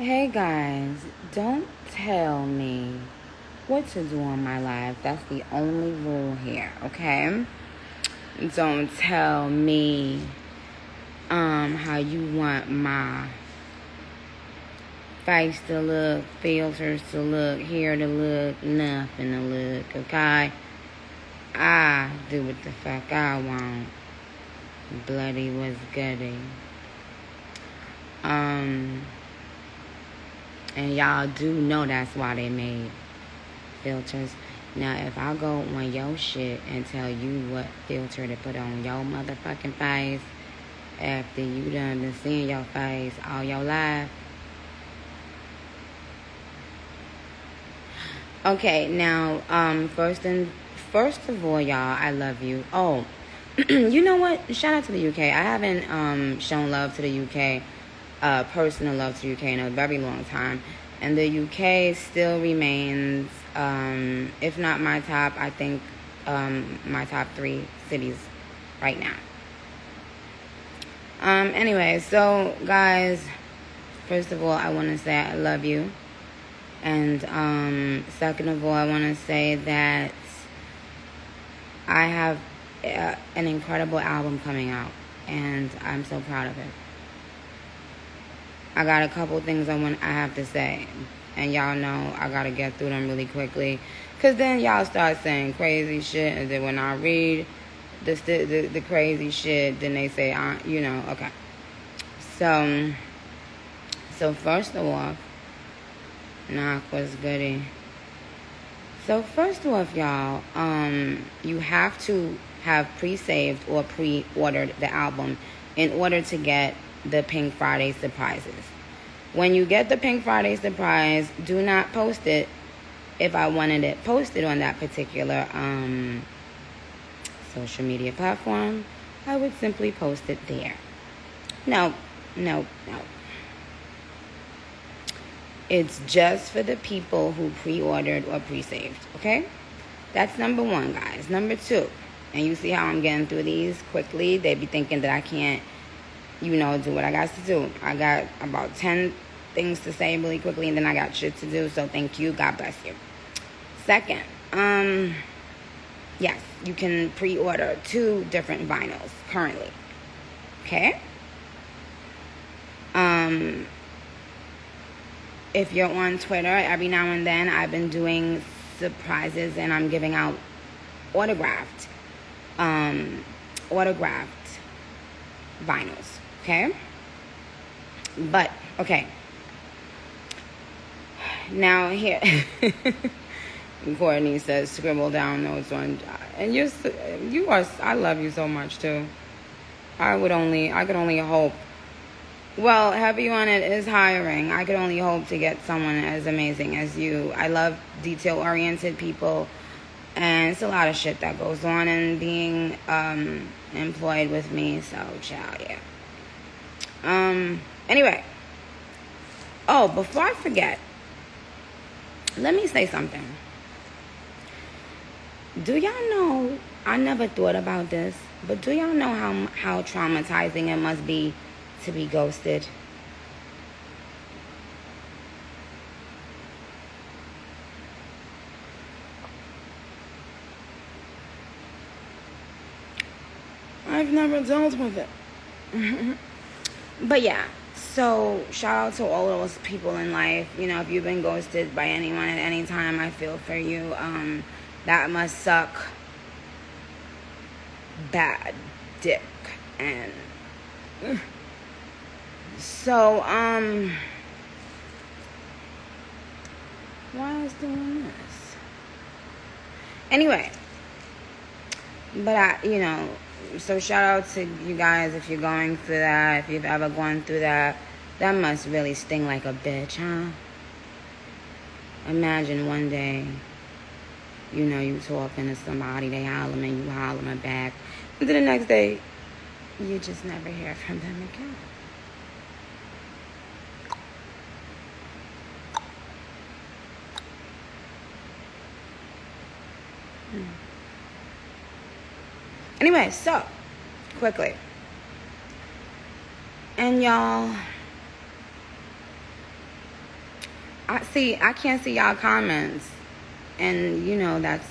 Hey guys, don't tell me what to do on my life. That's the only rule here, okay? Don't tell me how you want my face to look, filters to look, hair to look, nothing to look, okay? I do what the fuck I want. Bloody was goody. And y'all do know that's why they made filters. Now, if I go on your shit and tell you what filter to put on your motherfucking face after you done been seeing your face all your life. Okay, now, first of all, y'all, I love you. Oh, you know what? Shout out to the UK. I haven't shown love to the UK. Personal love to UK in a very long time, and the UK still remains, if not my top, I think my top 3 cities right now. Anyway, so guys, first of all, I want to say I love you, and second of all, I want to say that I have an incredible album coming out, and I'm so proud of it. I got a couple things I have to say, and y'all know I gotta get through them really quickly, cause then y'all start saying crazy shit, and then when I read the crazy shit, then they say okay. So first of all, knock was goody. So first off, y'all, you have to have pre-saved or pre-ordered the album in order to get the Pink Friday surprises. When you get the Pink Friday surprise, do not post it. If I wanted it posted on that particular social media platform, I would simply post it there. No. It's just for the people who pre-ordered or pre-saved, okay? That's number 1, guys. Number 2, and you see how I'm getting through these quickly. They be thinking that I can't do what I got to do. I got about 10 things to say really quickly, and then I got shit to do, so thank you. God bless you. Second, yes, you can pre-order 2 different vinyls currently. Okay? If you're on Twitter, every now and then I've been doing surprises, and I'm giving out autographed vinyls. Okay? But, okay. Now here, Courtney says, scribble down notes on, and you are, I love you so much too. I could only hope. Well, Heavy on It is hiring. I could only hope to get someone as amazing as you. I love detail-oriented people, and it's a lot of shit that goes on in being employed with me, so ciao, yeah. Anyway. Oh, before I forget, let me say something. Do y'all know, I never thought about this, but do y'all know how traumatizing it must be to be ghosted? I've never dealt with it. But yeah, so shout out to all those people in life. If you've been ghosted by anyone at any time, I feel for you. That must suck bad dick. And so why is doing this? Anyway, but so shout out to you guys if you're going through that, if you've ever gone through that. That must really sting like a bitch, huh? Imagine one day, you talking to somebody, they hollering and you hollering back, and then the next day, you just never hear from them again. Anyway, so, quickly. And y'all, I can't see y'all comments. And, you know, that's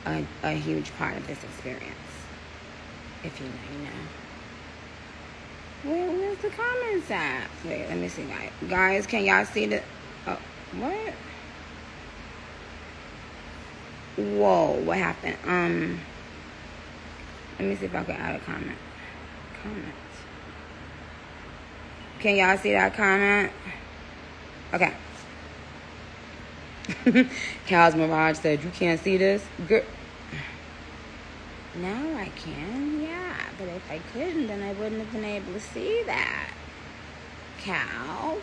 a huge part of this experience. If you know, you know. Where's the comments at? Wait, let me see, guys. Guys, can y'all see the... Oh, what? Whoa, what happened? Let me see if I can add a comment. Comments. Can y'all see that comment? Okay. Cal's Mirage said, you can't see this? Girl. Now I can, yeah. But if I couldn't, then I wouldn't have been able to see that. Cows.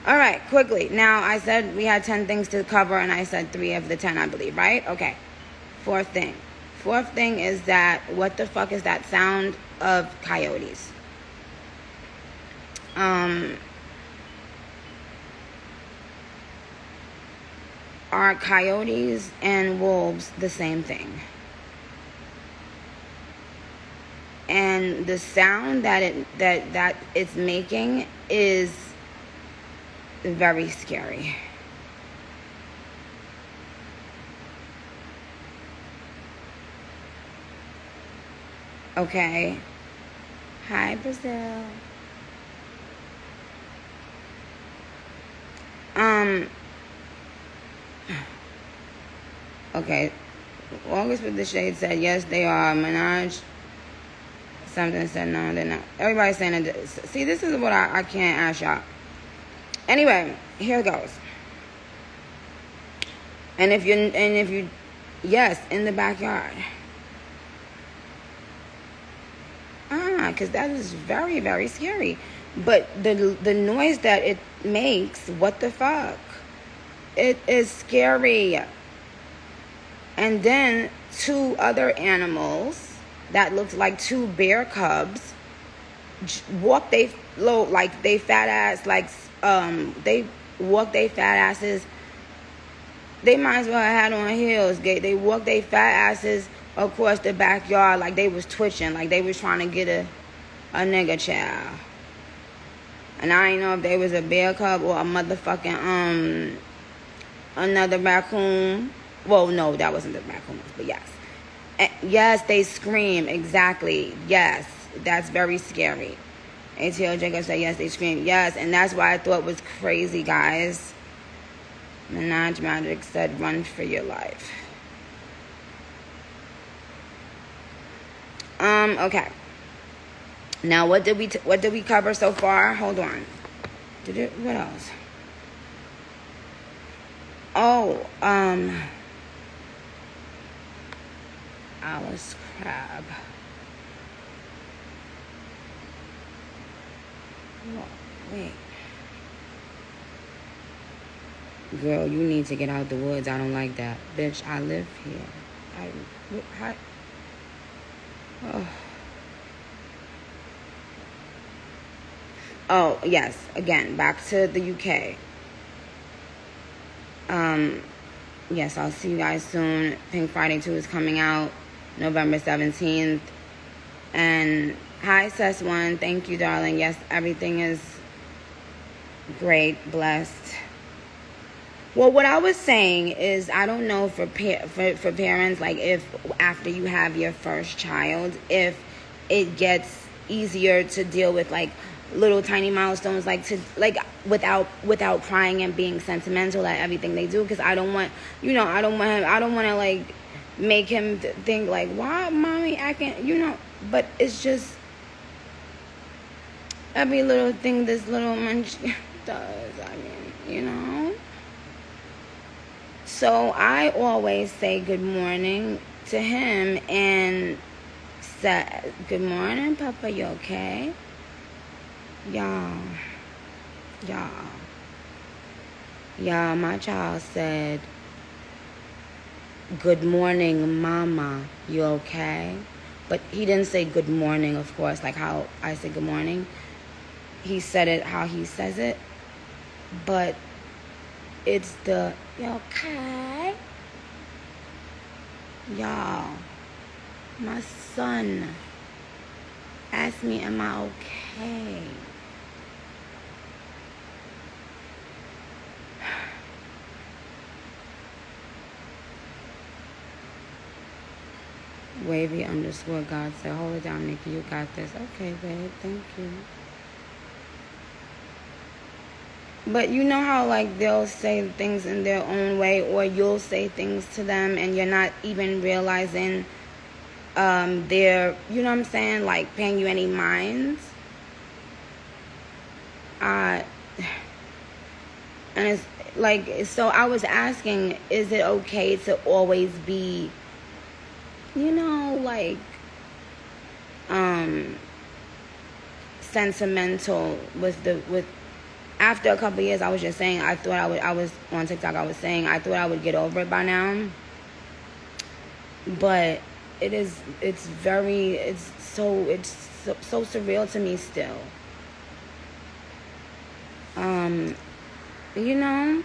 All right, quickly. Now, I said we had 10 things to cover, and I said 3 of the 10, I believe, right? Okay. Fourth thing. Fourth thing is that, what the fuck is that sound of coyotes? Are coyotes and wolves the same thing? And the sound that it's making is very scary. Okay. Hi, Brazil. Okay. August with the Shade said, yes, they are. Minaj. Something said, no, they're not. Everybody's saying it. See, this is what I can't ask y'all. Anyway, here it goes. And if you, yes, in the backyard. Because that is very, very scary. But the noise that it makes, what the fuck? It is scary. And then 2 other animals that looked like 2 bear cubs walk they fat ass, they walk they fat asses. They might as well have had on heels. They walk they fat asses across the backyard like they was twitching, like they was trying to get a nigga child. And I ain't know if they was a bear cub or a motherfucking another raccoon. Well, no, that wasn't the raccoons, but yes. Yes, they scream, exactly. Yes, that's very scary. ATL Jacob said, yes, they scream. Yes, and that's why I thought it was crazy, guys. Minaj Magic said, run for your life. Okay. Now, what did we cover so far? Hold on. What else? Oh, Alice Crab. Oh, wait. Girl, you need to get out the woods. I don't like that. Bitch, I live here. Oh, yes. Again, back to the UK. Yes, I'll see you guys soon. Pink Friday 2 is coming out November 17th. And hi, Sus1. Thank you, darling. Yes, everything is great. Blessed. Well, what I was saying is, I don't know for parents, like if after you have your first child, if it gets easier to deal with like little tiny milestones, without crying and being sentimental at everything they do, because I don't want to like make him think like, why mommy acting, but it's just every little thing this little munch does. I mean, so I always say good morning to him and say, good morning, Papa, you okay? Y'all, my child said, good morning, Mama, you okay? But he didn't say good morning, of course, like how I say good morning. He said it how he says it, but it's the, you okay? Y'all, my son asked me, am I okay? Wavy underscore God said, hold it down, Nicki. You got this. Okay, babe. Thank you. But you know how, like, they'll say things in their own way, or you'll say things to them and you're not even realizing they're, you know what I'm saying, like, paying you any minds. And it's like, so I was asking, is it okay to always be, you know, like, sentimental with after a couple of years? I was just saying, I was on TikTok, I was saying I thought I would get over it by now, but it's so surreal to me still. You know,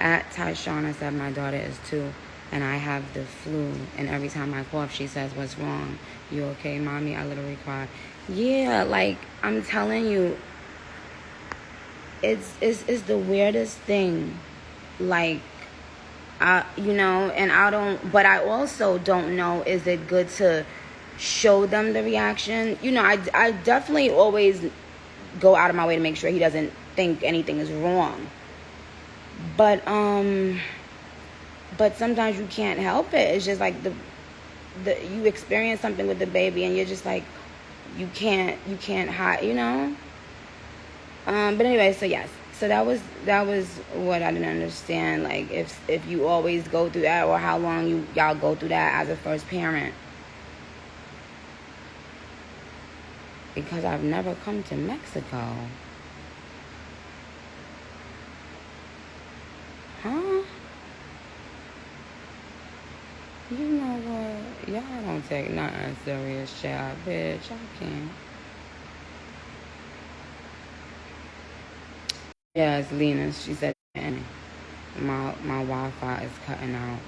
At Tyshauna said, my daughter is 2 and I have the flu, and every time I cough she says, what's wrong? You okay, mommy? I literally cried. Yeah, like, I'm telling you, it's the weirdest thing. Like, you know, and but I also don't know, is it good to show them the reaction? You know, I definitely always go out of my way to make sure he doesn't think anything is wrong. But sometimes you can't help it. It's just like you experience something with the baby and you're just like, you can't hide, you know? But anyway, so yes. So that was what I didn't understand. Like, if you always go through that, or how long y'all go through that as a first parent. Because I've never come to Mexico. Huh? You know what? Y'all don't take nothing serious, child. Bitch, I can't. Yeah, it's Lena. She said, my Wi-Fi is cutting out.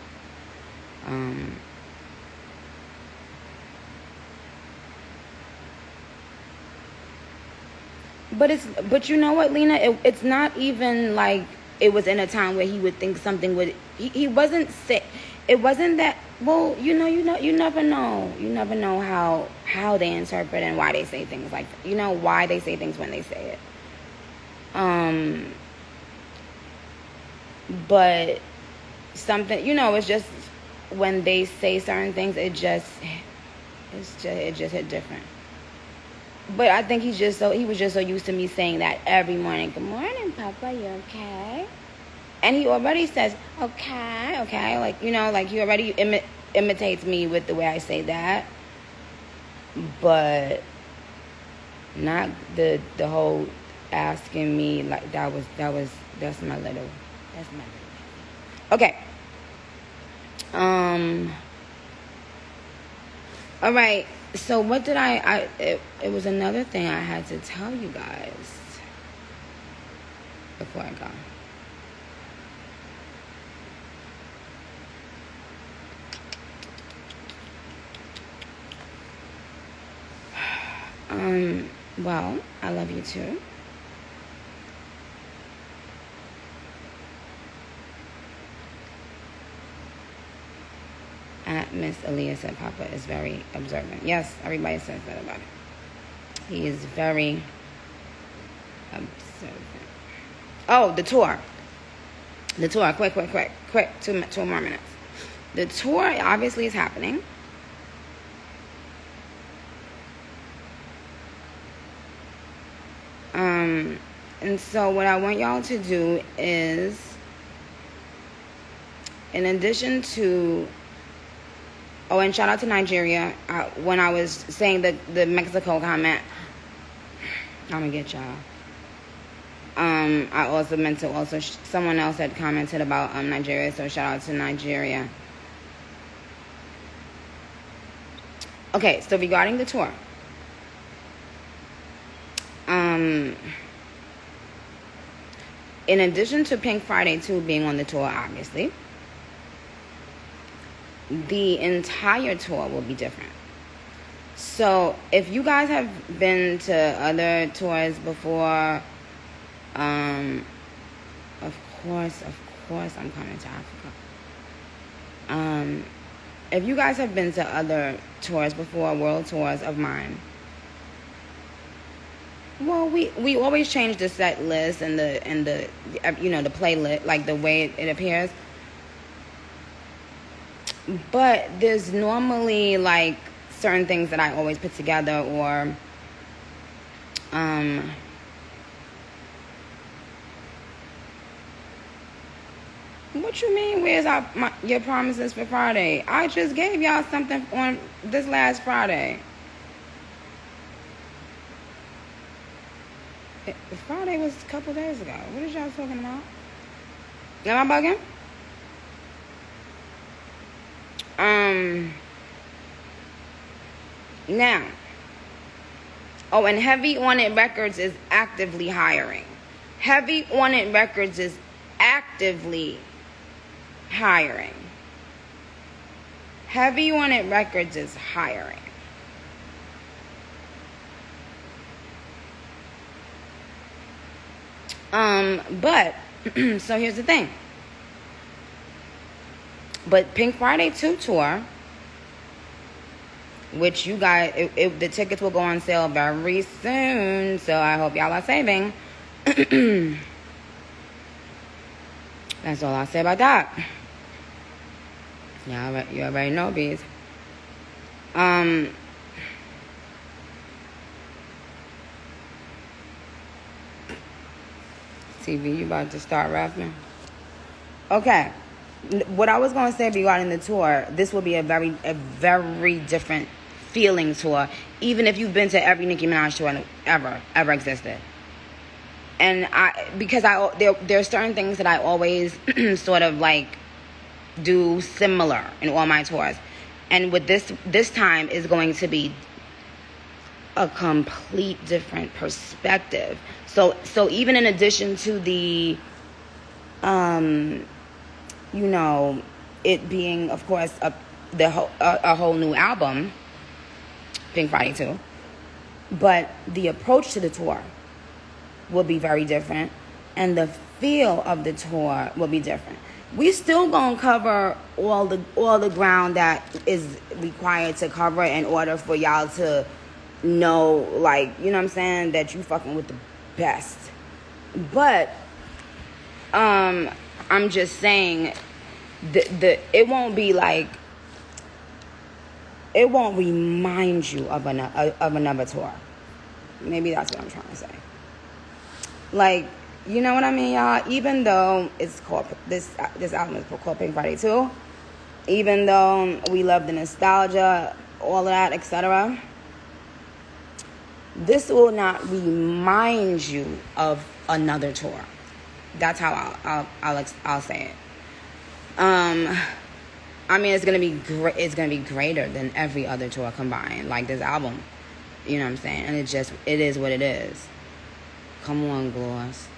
But you know what, Lena? It's not even like it was in a time where he would think something would. He wasn't sick. It wasn't that. Well, you never know. You never know how they interpret and why they say things like that. You know why they say things when they say it. But something, you know, it's just when they say certain things, it just hit different. But I think he was just so used to me saying that every morning. Good morning, Papa. You okay? And he already says, okay. Like, you know, like he already imitates me with the way I say that. But not the whole asking me, like, that's my little. Okay. All right. So what did it was another thing I had to tell you guys before I go. Well, I love you too. Miss Aaliyah said Papa is very observant. Yes, everybody says that about him. He is very observant. Oh, the tour. Quick. Two more minutes. The tour obviously is happening. And so what I want y'all to do is, in addition to, and shout out to Nigeria. When I was saying the Mexico comment, I'm gonna get y'all. I also meant to someone else had commented about Nigeria, so shout out to Nigeria. Okay, so regarding the tour, in addition to Pink Friday 2 being on the tour, obviously, the entire tour will be different. So if you guys have been to other tours before, Of course, I'm coming to Africa. If you guys have been to other tours before, world tours of mine, well, we always change the set list and the the playlist, like the way it appears. But there's normally like certain things that I always put together, or what you mean? Where's your promises for Friday? I just gave y'all something on this last Friday. Friday was a couple days ago. What is y'all talking about? Am I bugging? Now. Oh, and Heavy On It Records is actively hiring. Heavy On It Records is actively hiring. Heavy On It Records is hiring. But so here's the thing. But Pink Friday 2 tour, which you guys, the tickets will go on sale very soon, so I hope y'all are saving. That's all I'll say about that. Yeah, you already know, bees. TV, you about to start rapping? Okay. What I was going to say regarding the tour, this will be a very different feeling tour, even if you've been to every Nicki Minaj tour ever existed. And there are certain things that I always sort of like do similar in all my tours, and with this time is going to be a complete different perspective. So even in addition to the it being, of course, a whole new album, Pink Friday 2, but the approach to the tour will be very different, and the feel of the tour will be different. We still gonna cover all the ground that is required to cover in order for y'all to know, like, you know what I'm saying, that you fucking with the best. But I'm just saying, it won't be like, it won't remind you of another tour. Maybe that's what I'm trying to say. Like, you know what I mean, y'all? Even though it's called, this album is called Pink Friday 2, even though we love the nostalgia, all of that, etc., this will not remind you of another tour. That's how I'll say it. I mean, it's gonna be great. It's gonna be greater than every other tour combined. Like this album, you know what I'm saying? And it is what it is. Come on, Gloss.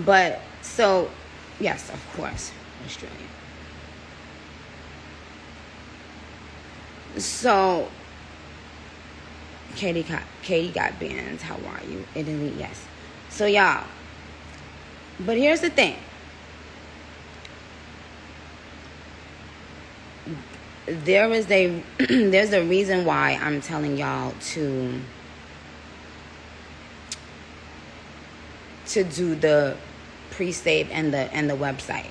But so, yes, of course, Australia. So, Katie got banned. How are you? Italy, yes. So, y'all. But here's the thing. There's a reason why I'm telling y'all to do the pre-save and the website.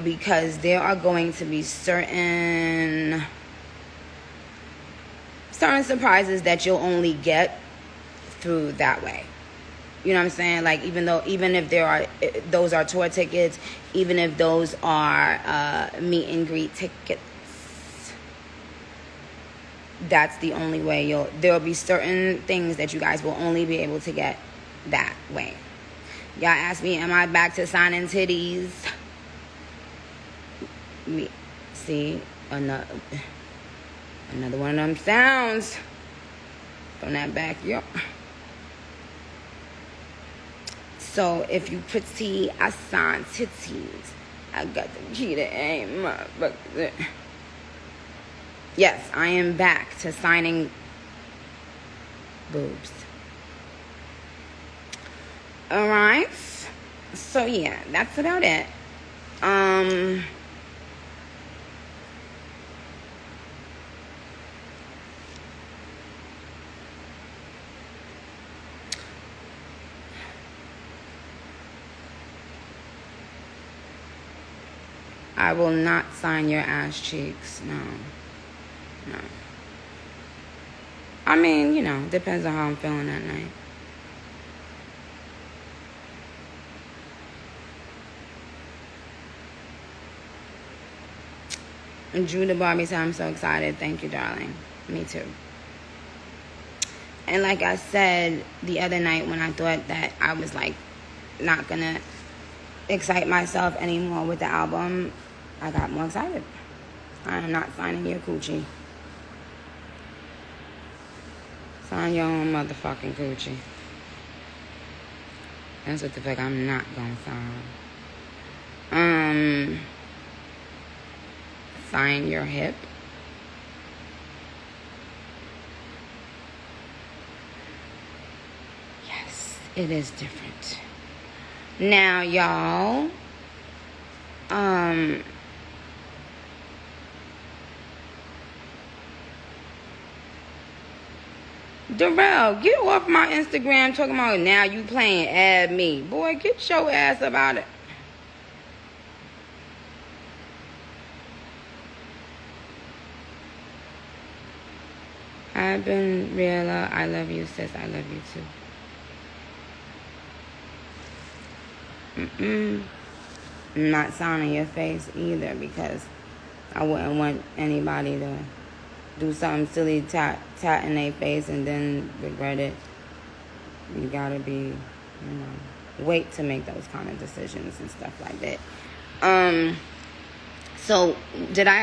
Because there are going to be certain surprises that you'll only get through that way. You know what I'm saying? Like, even if those are tour tickets, even if those are meet and greet tickets, that's the only way there'll be certain things that you guys will only be able to get that way. Y'all ask me, am I back to signing titties? See, another one of them sounds from that back, yo. So if you pretty, I sign titties. I got the key to aim up. Yes, I am back to signing boobs. Alright. So yeah, that's about it. I will not sign your ass cheeks. No. I mean, depends on how I'm feeling that night. And Drew the Barbie said, I'm so excited. Thank you, darling. Me too. And like I said the other night when I thought that I was like not gonna excite myself anymore with the album, I got more excited. I am not signing your coochie. Sign your own motherfucking coochie. That's what the fuck I'm not gonna sign. Sign your hip. Yes, it is different. Now, y'all, Darrell, get off my Instagram talking about now you playing add me. Boy, get your ass about it. I've been Riella. I love you, sis. I love you too. I'm not signing your face either because I wouldn't want anybody to do something silly, tat in their face and then regret it. You gotta be, wait to make those kind of decisions and stuff like that. So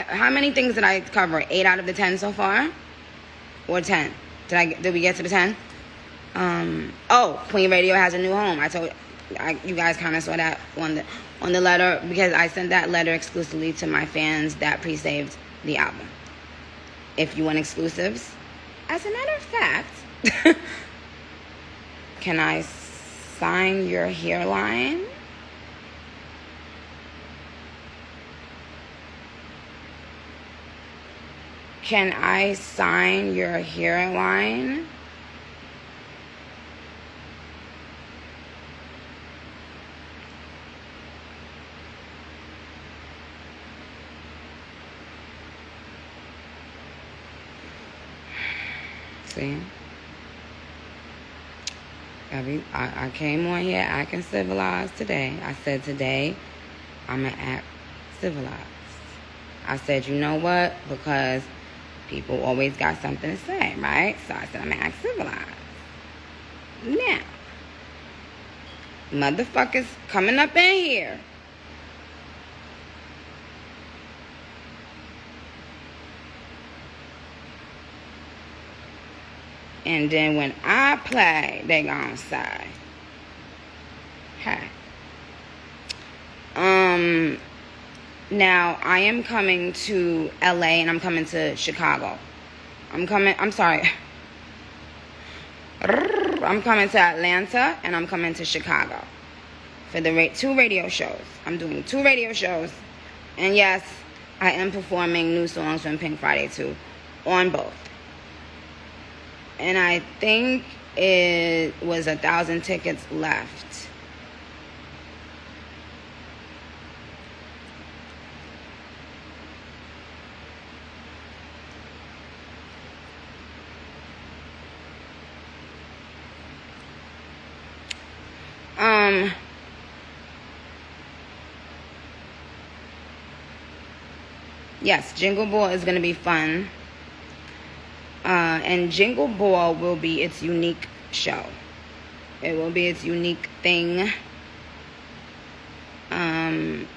how many things did I cover? 8 out of the 10 so far? Or 10? Did we get to the 10? Queen Radio has a new home. You guys kind of saw that on the letter because I sent that letter exclusively to my fans that pre-saved the album. If you want exclusives, as a matter of fact, can I sign your hairline? Can I sign your hairline? See? I came on here acting civilized today. I said today I'm going to act civilized. I said, you know what? Because people always got something to say, right? So I said, I'm going to act civilized. Now, motherfuckers coming up in here. And then when I play, they gonna say, hey. Now, I am coming to LA and I'm coming to Chicago. I'm coming to Atlanta and I'm coming to Chicago for the 2 radio shows. I'm doing 2 radio shows. And yes, I am performing new songs from Pink Friday 2 on both. And I think it was 1,000 tickets left. Yes, Jingle Ball is going to be fun. And Jingle Ball will be its unique show. It will be its unique thing. And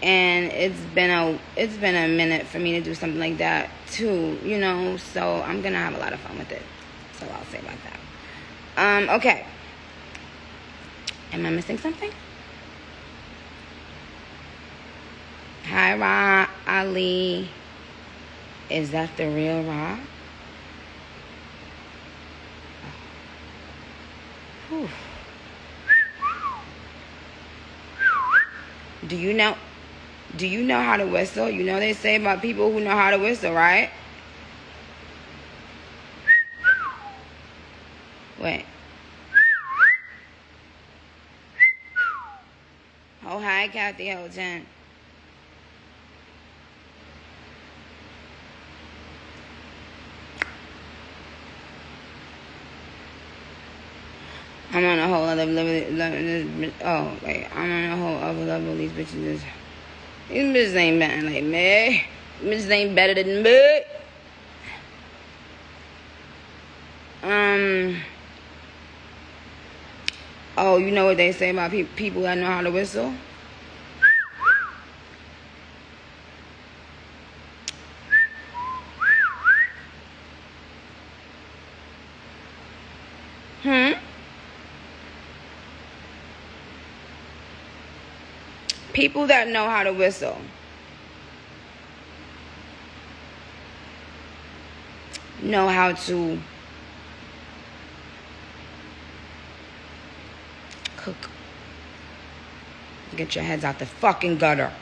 it's been a minute for me to do something like that too, so I'm gonna have a lot of fun with it. So I'll say about that. Okay. Am I missing something? Hi, Ali. Is that the real Rob? Whew. Do you know how to whistle? You know they say about people who know how to whistle, right? Wait. Oh, hi, Kathy Hilton. I'm on a whole other level. Oh, wait. I'm on a whole other level. These bitches ain't better like me. Bitches ain't better than me. Oh, you know what they say about people that know how to whistle? People that know how to whistle know how to cook. Get your heads out the fucking gutter.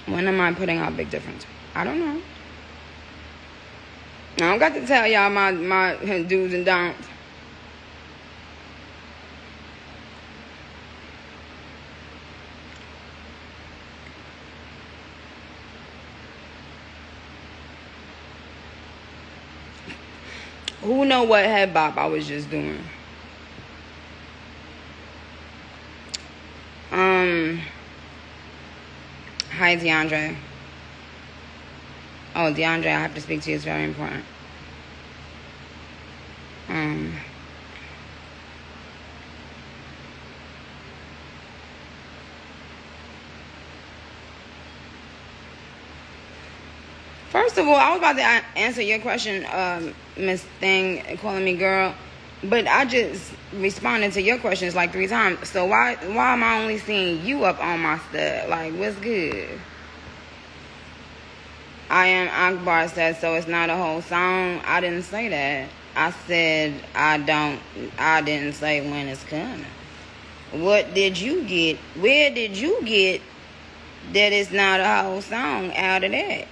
When am I putting out Big Difference? I don't know. I don't got to tell y'all my do's and don'ts. Who know what head bop I was just doing? Hi, DeAndre. Oh, DeAndre, I have to speak to you. It's very important. First of all, I was about to answer your question, Miss Thing, calling me girl, but I just responded to your questions like 3 times. So why am I only seeing you up on my stuff? Like, what's good? I am Akbar said, so it's not a whole song. I didn't say that. I said I didn't say when it's coming. What did you get? Where did you get that it's not a whole song out of that?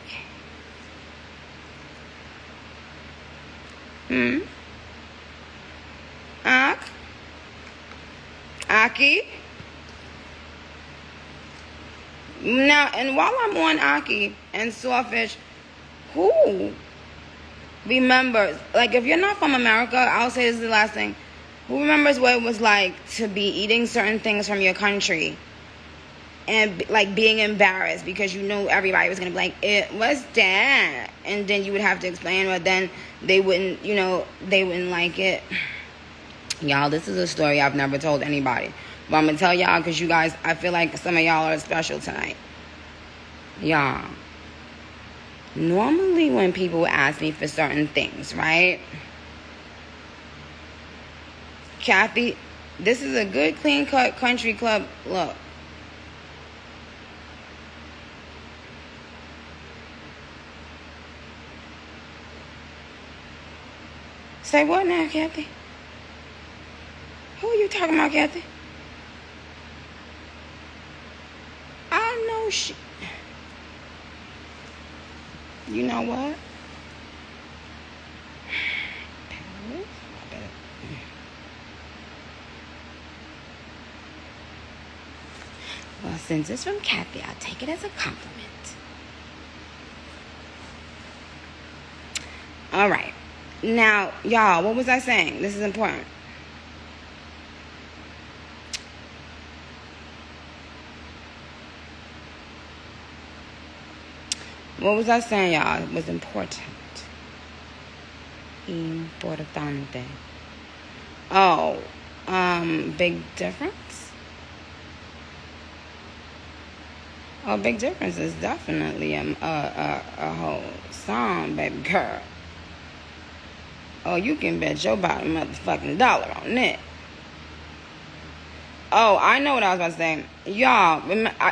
Aki? Now, and while I'm on Aki and Sawfish, who remembers, like if you're not from America, I'll say this is the last thing, who remembers what it was like to be eating certain things from your country and like being embarrassed because you knew everybody was going to be like, what's that? And then you would have to explain, but then they wouldn't like it. Y'all, this is a story I've never told anybody. But I'm going to tell y'all because you guys, I feel like some of y'all are special tonight. Y'all, normally when people ask me for certain things, right? Kathy, this is a good, clean-cut country club look. Say what now, Kathy? Who are you talking about, Kathy? I know she... You know what? Well, since it's from Kathy, I'll take it as a compliment. All right. Now, y'all, what was I saying? This is important. What was I saying, y'all? It was important. Importante. Oh, Big Difference? Oh, Big Difference is definitely a whole song, baby girl. Oh, you can bet your bottom motherfucking dollar on that. Oh, I know what I was about to say. Y'all,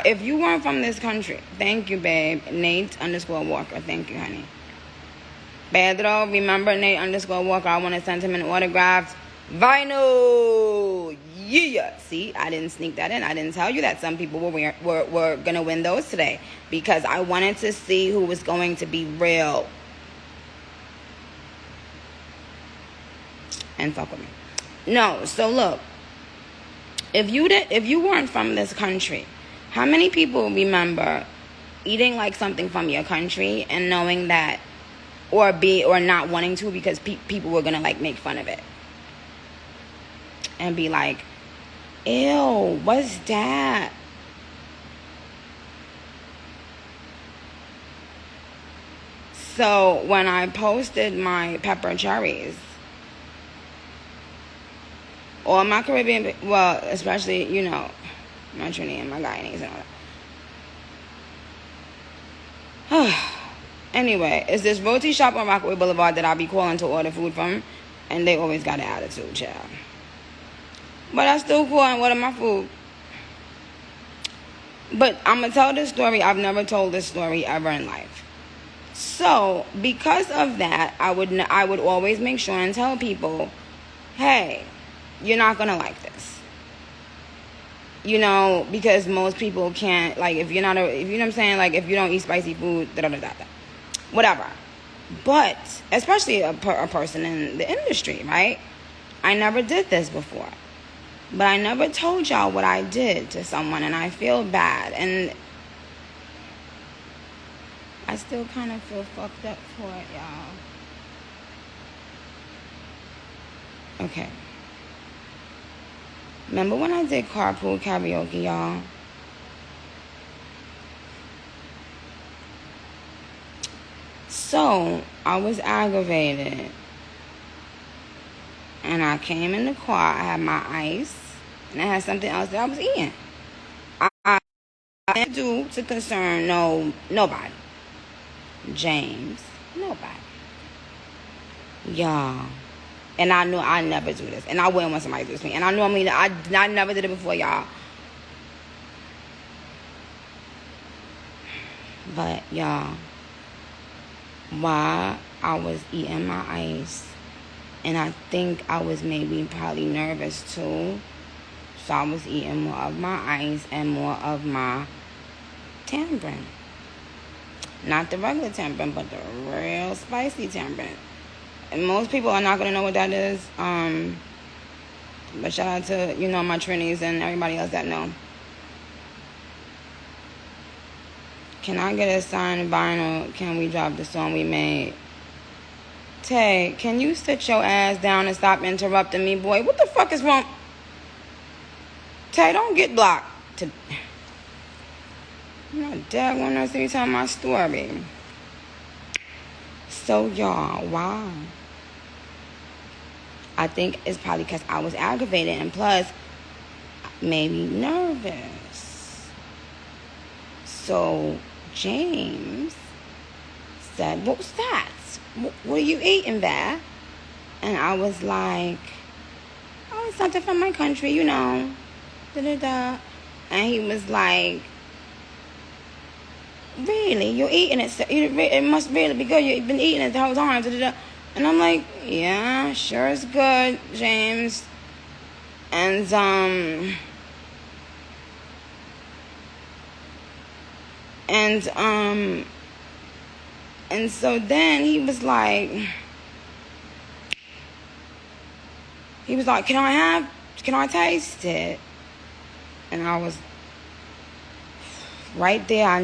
if you weren't from this country, thank you, babe. Nate_Walker. Thank you, honey. Pedro, remember Nate_Walker? I want to send him an autographed vinyl. Yeah. See, I didn't sneak that in. I didn't tell you that some people were going to win those today because I wanted to see who was going to be real. And fuck with me. No, so look. If you weren't from this country, how many people remember eating like something from your country and knowing that, or not wanting to because people were gonna like make fun of it and be like, ew, what's that? So when I posted my pepper cherries, or my Caribbean, well, especially, you know, my Trini and my Guyanese and all that. Anyway, it's this roti shop on Rockaway Boulevard that I be calling to order food from, and they always got an attitude, child. But I still call and order my food. But I'm going to tell this story. I've never told this story ever in life. So, because of that, I would always make sure and tell people, hey, you're not going to like this. You know, because most people can't, like, if you know what I'm saying, like, if you don't eat spicy food, whatever. But, especially a person in the industry, right? I never did this before. But I never told y'all what I did to someone, and I feel bad. And I still kind of feel fucked up for it, y'all. Okay. Remember when I did carpool karaoke, y'all? So, I was aggravated. And I came in the car. I had my ice. And I had something else that I was eating. I didn't do to concern nobody. James. Nobody. Y'all. And I knew I never do this. And I wouldn't want somebody to do this to me. And I normally, I never did it before, y'all. But, y'all, while I was eating my ice, and I think I was probably nervous, too. So I was eating more of my ice and more of my tamarind. Not the regular tamarind, but the real spicy tamarind. And most people are not going to know what that is. But shout out to, my Trinis and everybody else that know. Can I get a signed vinyl? Can we drop the song we made? Tay, can you sit your ass down and stop interrupting me, boy? What the fuck is wrong? Tay, don't get blocked. My dad won't know me tell my story. So, y'all, wow. I think it's probably because I was aggravated and plus maybe nervous. So James said, what was that? What are you eating there? And I was like, oh, it's something from my country, Da-da-da. And he was like, really? You're eating it? It must really be good. You've been eating it the whole time. Da-da-da. And I'm like, yeah, sure is good, James. And, and so then he was like, can I taste it? And I was right there. I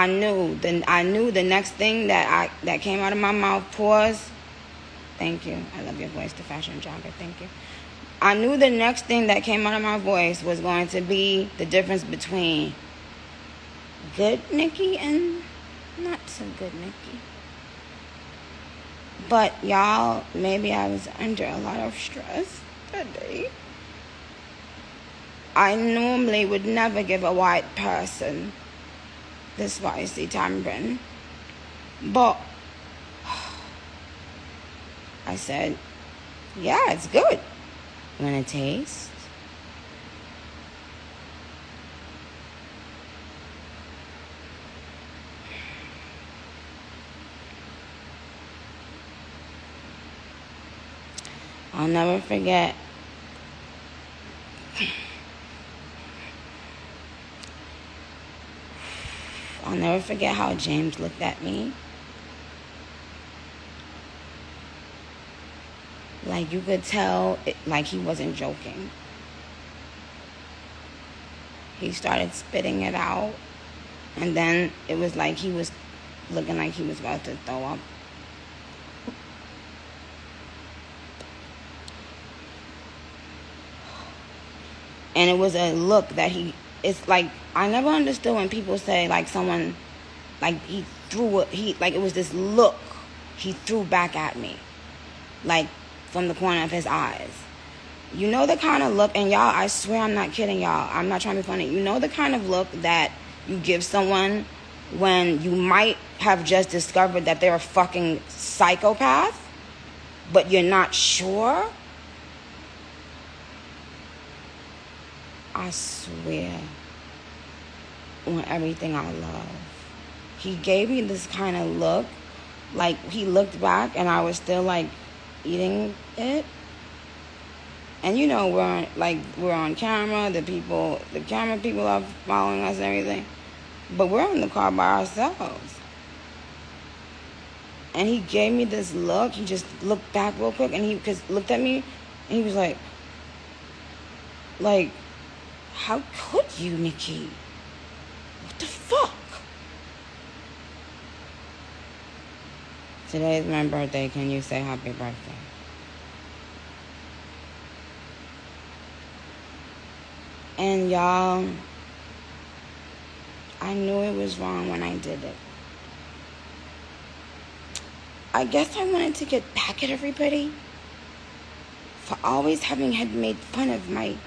knew the next thing that came out of my mouth. Pause. Thank you. I love your voice, the fashion jogger. Thank you. I knew the next thing that came out of my voice was going to be the difference between good Nicki and not so good Nicki. But y'all, maybe I was under a lot of stress that day. I normally would never give a white person the spicy tamarind, but I said, yeah, it's good. Want a taste? I'll never forget. I'll never forget how James looked at me. Like, you could tell, like, he wasn't joking. He started spitting it out. And then it was like he was looking like he was about to throw up. And it was a look that it's like, I never understood when people say, like, someone, like, like, it was this look he threw back at me. Like, from the corner of his eyes. You know the kind of look, and y'all, I swear I'm not kidding y'all. I'm not trying to be funny. You know the kind of look that you give someone when you might have just discovered that they're a fucking psychopath, but you're not sure? I swear on everything I love. He gave me this kind of look, like he looked back and I was still like eating it. And you know, we're on camera, the camera people are following us and everything. But we're in the car by ourselves. And he gave me this look. He just looked back real quick and he just looked at me and he was like, how could you, Nicki? What the fuck? Today's my birthday. Can you say happy birthday? And y'all, I knew it was wrong when I did it. I guess I wanted to get back at everybody for always having had made fun of my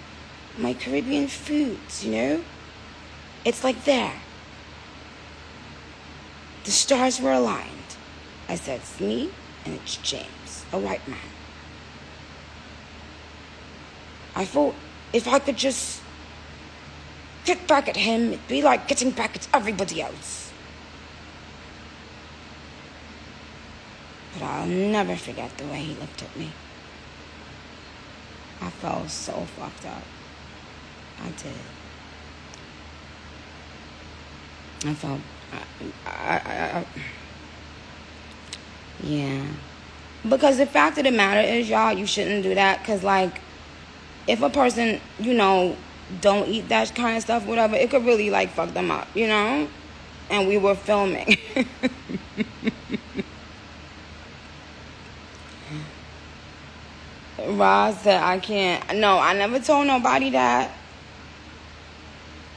Caribbean foods, you know? It's like there. The stars were aligned. I said, it's me and it's James, a white man. I thought if I could just get back at him, it'd be like getting back at everybody else. But I'll never forget the way he looked at me. I felt so fucked up. I did. I felt, yeah. Because the fact of the matter is, y'all, you shouldn't do that. Because, like, if a person, you know, don't eat that kind of stuff, whatever, it could really, like, fuck them up, you know? And we were filming. Roz said, I can't. No, I never told nobody that.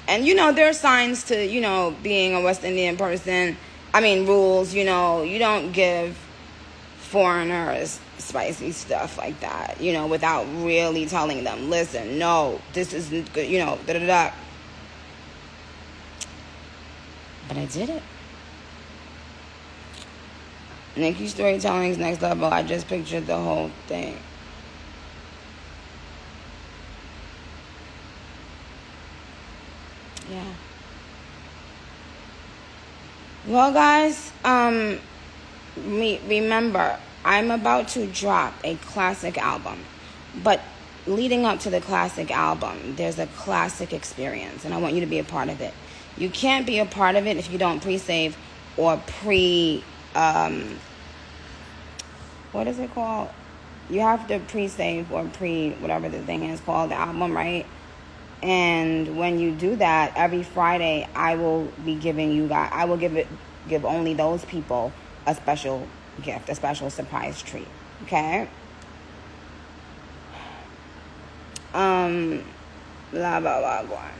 And, you know, there are signs to, you know, being a West Indian person. I mean, rules, you know, you don't give foreigners spicy stuff like that, you know, without really telling them, listen, no, this isn't good, you know, da-da-da. But I did it. Nicki's storytelling is next level. I just pictured the whole thing. Yeah. Well, guys, remember, I'm about to drop a classic album. But leading up to the classic album, there's a classic experience, and I want you to be a part of it. You can't be a part of it if you don't pre-save or what is it called? You have to pre-save or whatever the thing is called, the album, right? And when you do that, every Friday, I will be giving you guys, I will give only those people a special gift, a special surprise treat. Okay? Blah, blah, blah, blah.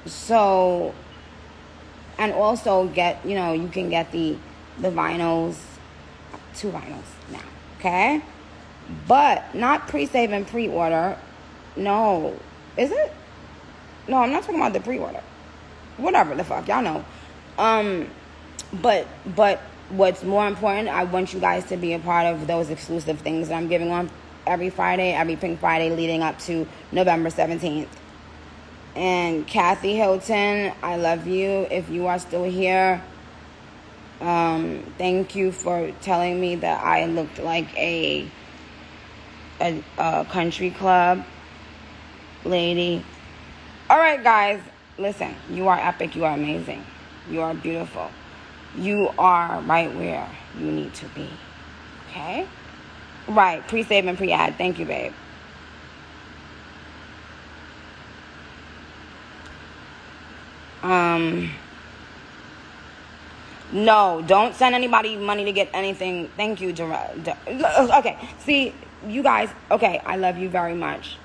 So, and also get, you know, you can get the vinyls, 2 vinyls now. Okay? But not pre-save and pre-order. No. Is it? No, I'm not talking about the pre-order. Whatever the fuck. Y'all know. But what's more important, I want you guys to be a part of those exclusive things that I'm giving on every Friday, every Pink Friday leading up to November 17th. And Kathy Hilton, I love you. If you are still here, thank you for telling me that I looked like a country club lady. All right, guys, listen, you are epic. You are amazing. You are beautiful. You are right where you need to be. Okay? Right. Pre-save and pre-ad. Thank you, babe. No, don't send anybody money to get anything. Thank you, okay. See, you guys, okay, I love you very much.